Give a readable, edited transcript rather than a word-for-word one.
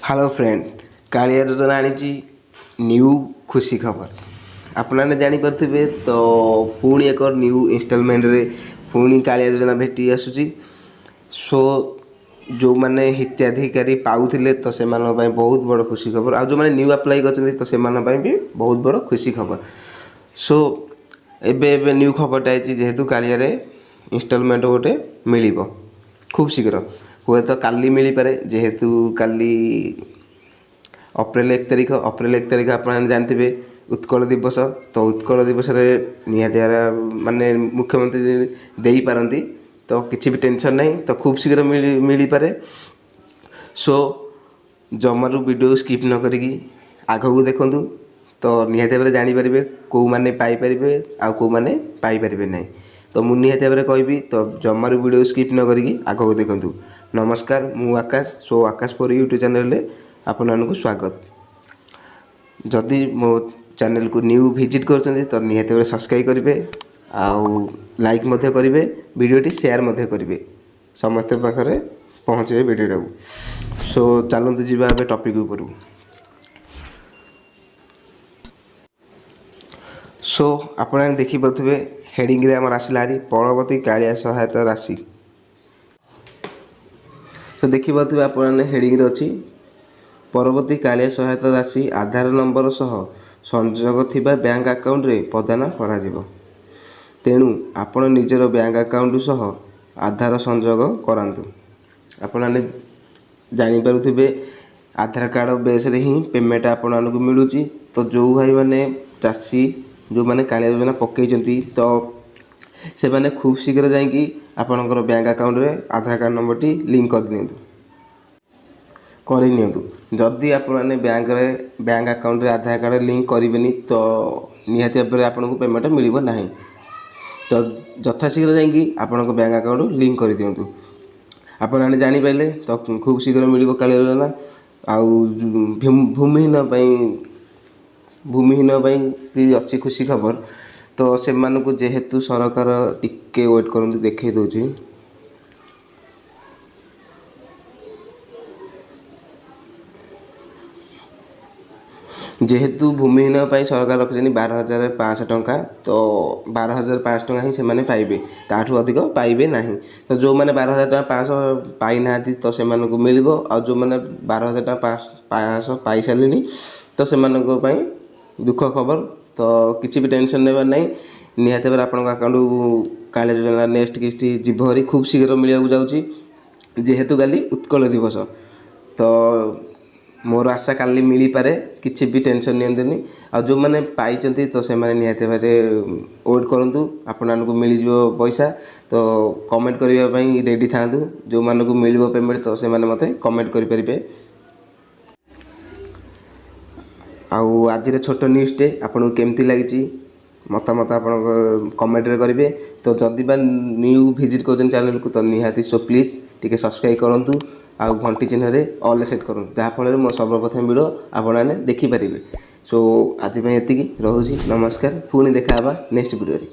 Hello friend, Kaliya योजना आनी new खुशी खबर आपने जानीपे। तो पुणी एक न्यू इनस्टॉलमेंट रे पुणी कालिया योजना भेटी आसूची। सो जो मैंने हिताधिकारी पाऊले तो से बहुत बड़ खुशी खबर। आ जो मैंने न्यू अप्लाई कर तो से भी बहुत बड़ खुशी खबर। सो एबे न्यू खबरटा आई जेहेतु कालिया इनस्टॉलमेंट गोटे मिल खूब शीघ्र हुए तो काली मिल पारे जेहेतु काली अप्रैल 1 तारिख आप जानते उत्कल दिवस। तो उत्कल दिवस निहाती माने मुख्यमंत्री दे पारती तो किसी भी टेंशन नहीं तो खूब शीघ्र मिल पारे। सो जमारू वीडियो स्किप न करी आग को देखूँ तो निहाती भाव जानीपारे कौ मैंने पाइपर आउ मैंने पाइपर ना। तो मुझे निहाती भाव कहि तो जमारू वीडियो स्किप न करी आग को देखूँ। नमस्कार, मु आकाश। सो आकाश पर यूट्यूब चैनल आपको स्वागत। जदि मो चैनल को न्यू विजिट कर तो निहाती भाव सब्सक्राइब करेंगे आउ लाइक करेंगे वीडियोटी शेयर करेंगे समस्त पाखे पहुँचे वीडियो को। सो चलते जी टॉपिक ऊपर। सो आप देखिपे हेडिंग रे आमर आसला परवर्ती कालिया सहायता राशि। तो देखिपे आप हेडिंग रे अच्छी परवर्ती कालिया सहायता राशि आधार नंबर सह संयोग थिबा बैंक अकाउंट रे प्रदान करा जिवो। तेणु आपण निजर बैंक अकाउंट सह आधार संयोग करांतु। आपण जानी पारुथिबे आधार कार्ड बेस रे ही पेमेंट आपण को मिलुची। तो जो भाई माने चाषी जो माने कालिया योजना पकई तो से माने खूब शीघ्र जाइए आपणकर बैंक अकाउंट रे आधार कार्ड नंबर टी लिंक कर दियंतु जदि आप बैंक अकाउंट रे आधार कार्ड लिंक करेंगे तो निहाती भाव में आपको पेमेंट मिल ना। तो यथाशीघ्र जाइए आपण बैंक अकाउंट लिंक कर दियंतु। आपने जानीपारे तो खूब शीघ्र मिल कालिया योजना। आउ भूमिहीन भी अच्छी खुशी खबर। तो से जेहेतु सरकार टिके वेट करते देखे दूसरी जेहेतु भूमिहीन सरकार रखिछन 12,500 टंका। तो 12,500 टंका ही से माने पाइबे, ताठू अधिक पाइबे नहीं। तो जो मैंने 12,500 पाई ना तो से मिल आ जो मैंने 12,500 पाई सारे तो से दुख खबर। तो किसी भी टेंशन नेबार नहीं। निहाती भाव आपन अकाउंट कालिया योजना नेक्स्ट किस्ती जीवहरी खूब शीघ्र मिलवाक जाऊँगी जेहेतु काली उत्कल दिवस। तो मोर आशा काली मिल पारे किसी भी टेंशन नियंतुनी। आ जो मैंने पाई तो से निहाती भाव वेट करूँ आपन को मिल जाव पैसा। तो कमेंट करने रेडी था जो मानक मिल पेमेंट तो से मते कमेंट करेंगे। आउ आज छोट न्यूज़टे आपको केमती लगी मतामत आप कमेंट करेंगे। तो जदि बा न्यू विजिट कर चैनल को तो निहाती सो प्लीज टिके सब्सक्राइब करूँ आउ घंटी चिन्ह रे ऑल सेट करूँ जहाँफल मो सर्वप्रथम वीडियो आपने देखिपारे। सो आज एति रोची नमस्कार, पुणी देखा नेक्स्ट वीडियो रे।